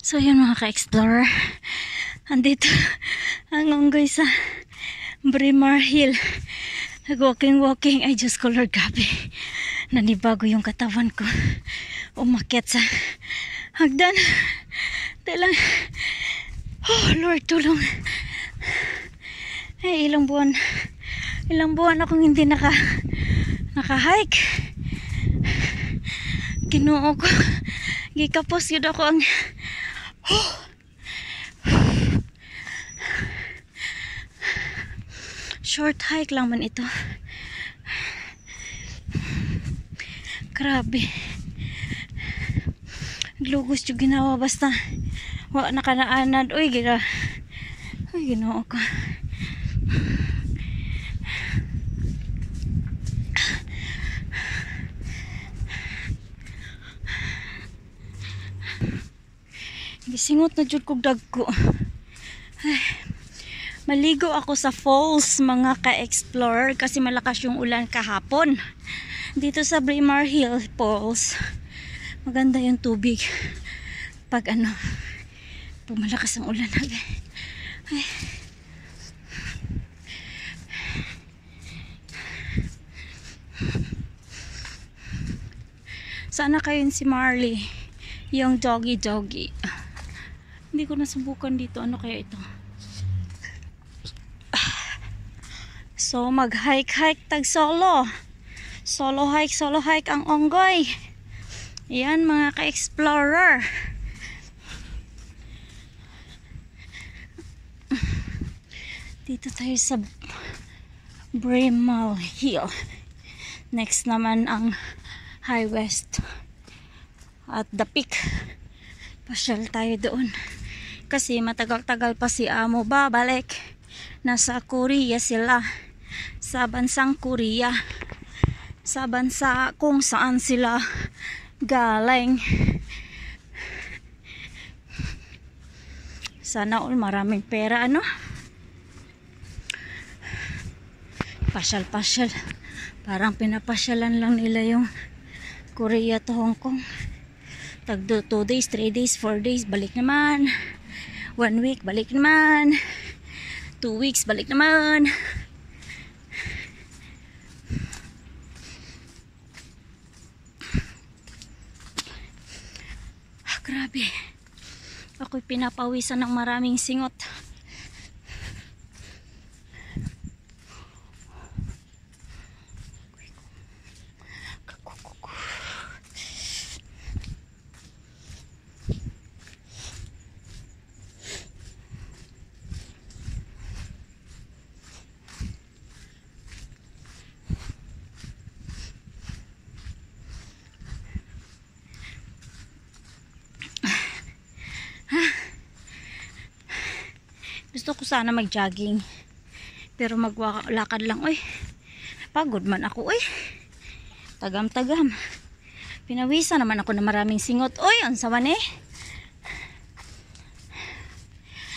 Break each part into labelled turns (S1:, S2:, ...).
S1: So yun mga ka-explorer, andito ang unggoy sa Braemar Hill. Nag-walking, ay Diyos ko Lord, gabi. Nanibago yung katawan ko. Umakyat sa hagdan. Talang, oh Lord, tulong. Ay, ilang buwan akong hindi naka-hike. Ginoo ko. Gikapos yun ako ang short hike lang man ito. Grabe. Lugos yung ginawa basta wa nakanaanad. Uy, ginoo ko. Gisingot na jud kog dagko. Ay, maligo ako sa falls mga ka-explorer kasi malakas yung ulan kahapon. Dito sa Braemar Hill Falls, maganda yung tubig pag pag malakas ang ulan. Ay. Sana kayo si Marley, yung doggy. Hindi ko nasubukan dito. Ano kaya ito? So mag-hike tag solo hike ang onggoy. Yan mga ka-explorer. Dito tayo sa Braemar Hill. Next naman ang High West at The Peak. Pasyal tayo doon kasi matagal-tagal pa si amo babalik. Nasa Korea sila, sa bansang Korea, sa bansa kung saan sila galing. Sana all maraming pera, pasyal, parang pinapasyalan lang nila yung Korea to Hong Kong. Tag 2 days, 3 days, 4 days, balik naman. 1 week, balik naman. 2 weeks, balik naman. Grabe. Ako'y pinapawisan ng maraming singot. Gusto ko sana mag-jogging, pero maglakad lang. Uy, pagod man ako. Uy, tagam. Pinawisan naman ako na maraming singot. Uy, ang saman eh.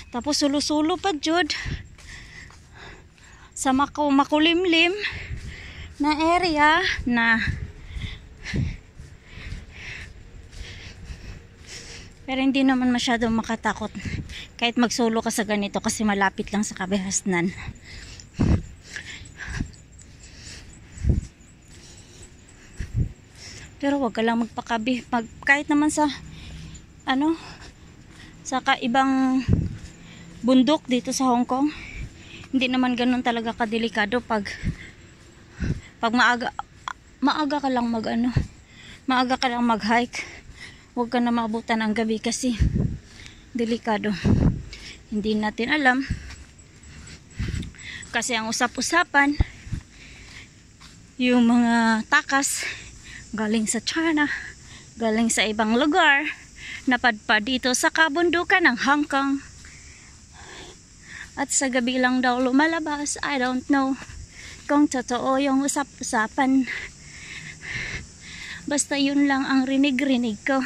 S1: Tapos sulo-sulo pa jud sa makulimlim na area na. Pero hindi naman masyadong makatakot kahit magsolo ka sa ganito kasi malapit lang sa kabihasnan. Pero wag ka lang magpakabi. Kahit naman sa sa kaibang bundok dito sa Hong Kong, hindi naman ganun talaga kadelikado pag maaga ka lang maaga ka lang mag-hike. Huwag ka na maabutan ang gabi kasi delikado. Hindi natin alam. Kasi ang usap-usapan, yung mga takas galing sa China, galing sa ibang lugar, napadpad dito sa kabundukan ng Hong Kong. At sa gabi lang daw lumalabas. I don't know kung totoo yung usap-usapan. Basta yun lang ang rinig ko.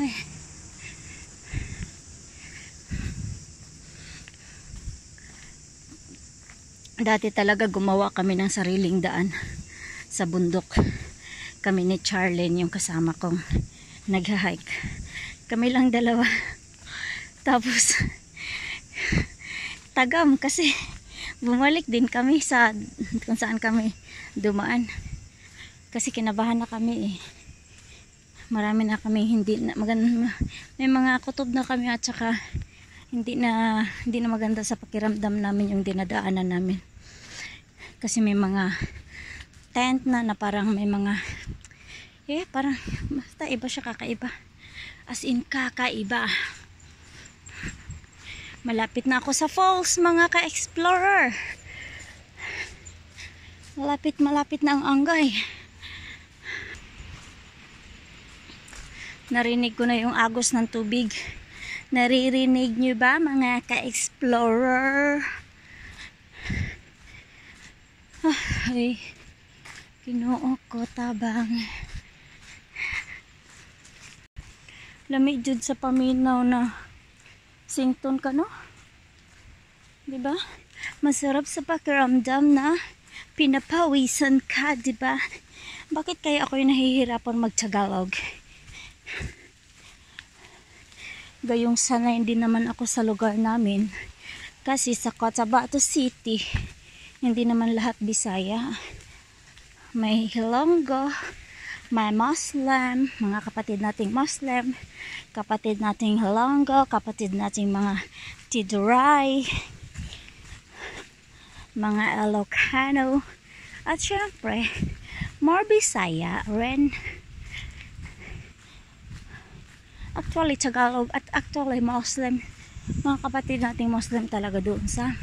S1: Ay. Dati talaga gumawa kami ng sariling daan sa bundok. Kami ni Charlene, yung kasama kong nag-hike. Kami lang dalawa. Tapos tagam kasi bumalik din kami sa kung saan kami dumaan. Kasi kinabahan na kami eh. Marami na kami hindi na maganda, may mga kutob na kami at saka hindi na maganda sa pakiramdam namin yung dinadaanan namin. Kasi may mga tent na parang may mga parang basta iba siya, kakaiba. As in kakaiba. Malapit na ako sa falls mga ka-explorer. Malapit na ang Angay. Narinig ko na yung agos ng tubig. Naririnig nyo ba mga ka-explorer? Ay, Ginoo ko tabang. Lamig jud sa paminaw na sington ka, no? Diba? Masarap sa pakiramdam na pinapawisan ka, diba? Bakit kaya ako'y nahihirapan mag-Tagalog? Gayong sanay din naman ako sa lugar namin. Kasi sa Cotabato City, hindi naman lahat Bisaya. May Ilonggo, may Muslim, mga kapatid nating Muslim, kapatid nating Ilonggo, kapatid nating mga Tiduray, mga Ilocano, at syempre, more Bisaya rin. Actually Tagalog at actually Muslim, mga kapatid nating Muslim talaga doon sa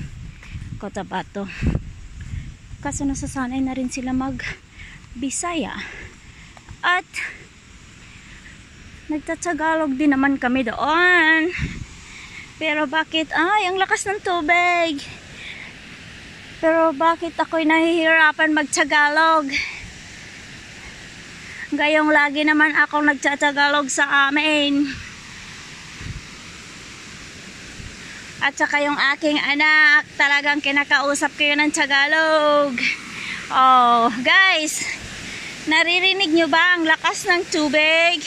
S1: Cotabato. Kaso nasasanay na rin sila mag Bisaya at nagtatagalog din naman kami doon. Pero bakit ang lakas ng tubig, pero bakit ako'y nahihirapan mag-Tagalog? Gayong lagi naman akong nagtatagalog sa amin. At saka yung aking anak, talagang kinakausap ko yun ng Tagalog. Oh, guys, naririnig nyo ba ang lakas ng tubig?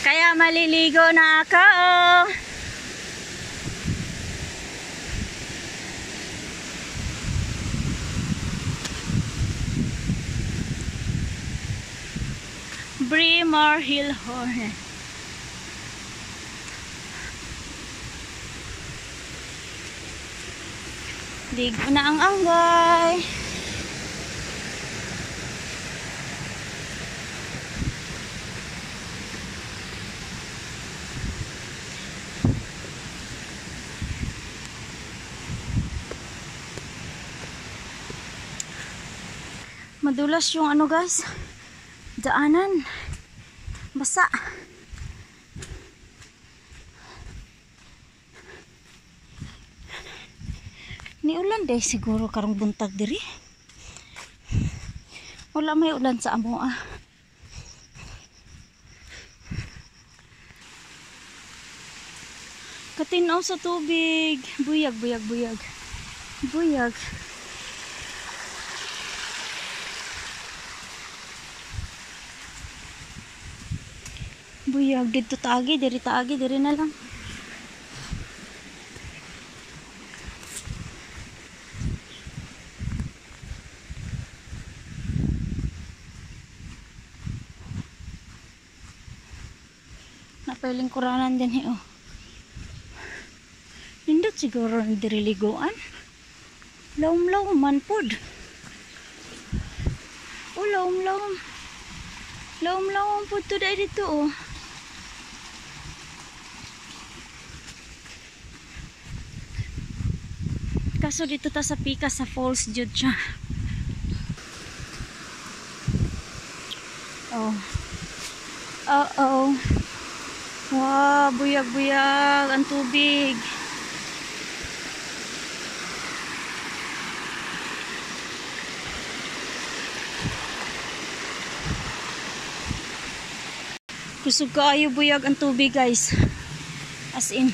S1: Kaya maliligo na ako. Braemar Hill Horn. Ligo na ang Angay. Madulas yung ano guys, daanan. Basa. Ni ulan day siguro karong buntag diri. Wala may ulan sa amo ah. Katinaw sa tubig. Buyag, buyag, buyag. Buyag. Buyag dito taagi, diri na lang. Napailing kuranan din oh. Nindot siguro ng diriliguan. Laum-laum man pod. Oh, laum-laum. Laum-laum pod to dito oh. Kaso dito ta sa pika sa falls jud siya. Oh. Oh. Wow, buyag-buyag ang tubig. Kusog kaayo buyag ang tubig guys. As in.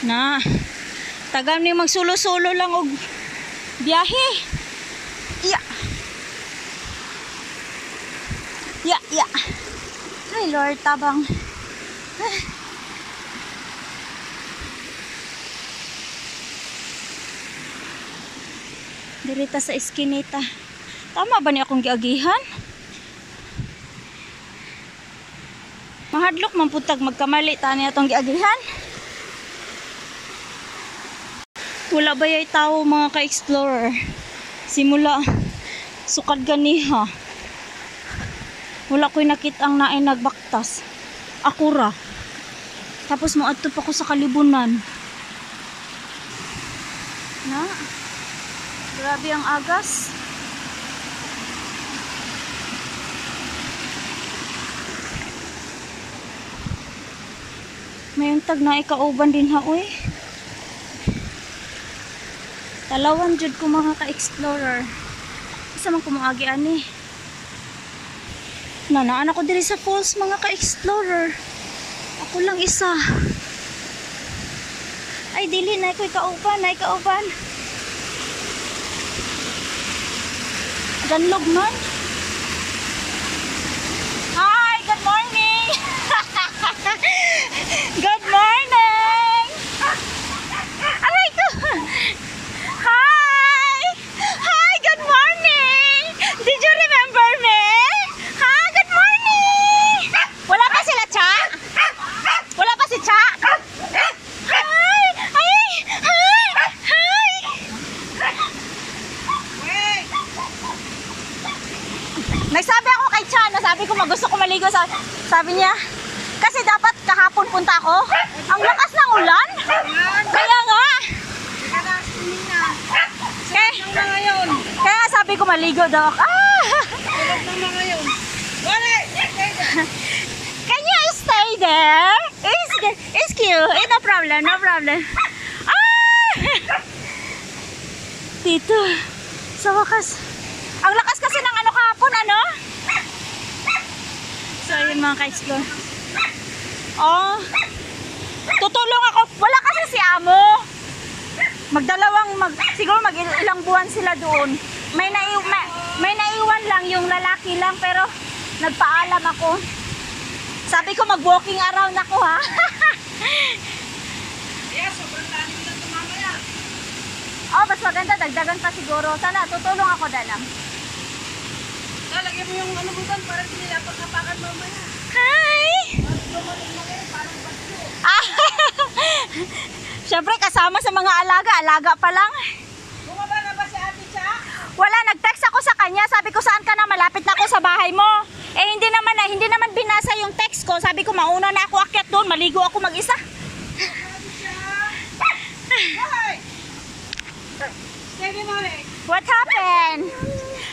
S1: Na tagal ni magsulo-sulo lang og biyahe. Ya. Ya. Ay Lord, tabang. Dirita sa eskinita. Tama ba ni akong giagihan? Mahadlok man putag magkamali ta niya atong giagihan. Wala ba yay tao mga ka-explorer? Simula sukad ganiha. Wala ko'y nakitang naay nagbaktas. Akura. Tapos moadto pa ko sa kalibunan. Na? Grabe ang agas. Mayroong tag na ikauban din ha, uy. Talawan jud ko mga ka-explorer. Isa man ko moagi ani. Nanaan ako diri sa falls mga ka-explorer. Ako lang isa. Ay dili na ko'y kauban, na kauban. Ganlog man. Hi, good morning. Good morning. Aray ko. Hi. Hi, good morning. Did you remember me? Ha, good morning. Wala pa sila, Cha? Wala pa si Cha? Hi. Hi. Hi. Nagsabi ako kay Cha, nasabi ko gusto ko maligo sa, sabi niya, kasi dapat kahapon punta ako. Ang lakas ng ulan. Kaya nga. Kaya sabi ko maligo daw. Can you stay there? It's cute. No problem, no problem. Dito. Sa wakas. Ang lakas kasi ng ano kahapon, ano? So, yun mga ka-explore. Oh. Tutulong ako. Wala kasi si Amo. Siguro ilang buwan sila doon. May naiwan lang yung lalaki lang, pero nagpaalam ako. Sabi ko mag-walking around ako, ha?
S2: Yes, sobrang lalim lang tumamaya.
S1: Oh, mas maganda. Dagdagan pa siguro. Sana, tutulong ako dalang.
S2: Lalagyan mo yung ano mo doon para hindi nila pagkapakan mamaya.
S1: Hi!
S2: Parang bagyo.
S1: Siyempre, kasama sa mga alaga. Alaga pa lang.
S2: Bumaba na ba si Ate Cha?
S1: Wala, nag-text ako sa kanya. Sabi ko, saan ka na? Malapit na ako sa bahay mo. Eh, hindi naman binasa yung text ko. Sabi ko, mauna na ako akyat doon. Maligo ako mag-isa.
S2: Ate Cha? Hi! Steady mo rin.
S1: What happened?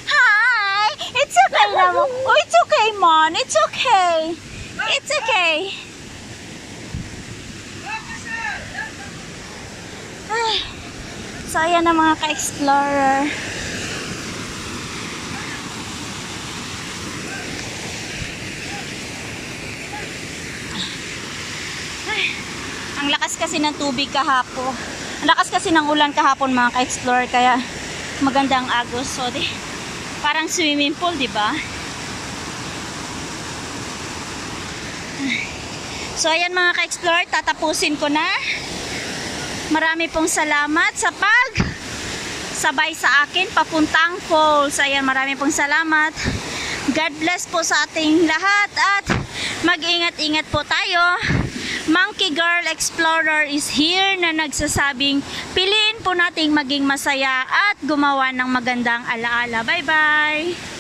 S1: Hi! It's okay na mo. Oh, it's okay, Mon. It's okay. It's okay. Ay, so, ayan na mga ka-explorer. Ang lakas kasi ng tubig kahapon. Ang lakas kasi ng ulan kahapon mga ka-explorer, kaya maganda ang agos. So, parang swimming pool, di ba? So, ayan mga ka-explorer, tatapusin ko na. Marami pong salamat sa sabay sa akin papuntang falls. Ayan, marami pong salamat. God bless po sa ating lahat at mag-ingat-ingat po tayo. Monkey Girl Explorer is here na nagsasabing piliin po nating maging masaya at gumawa ng magandang alaala. Bye-bye!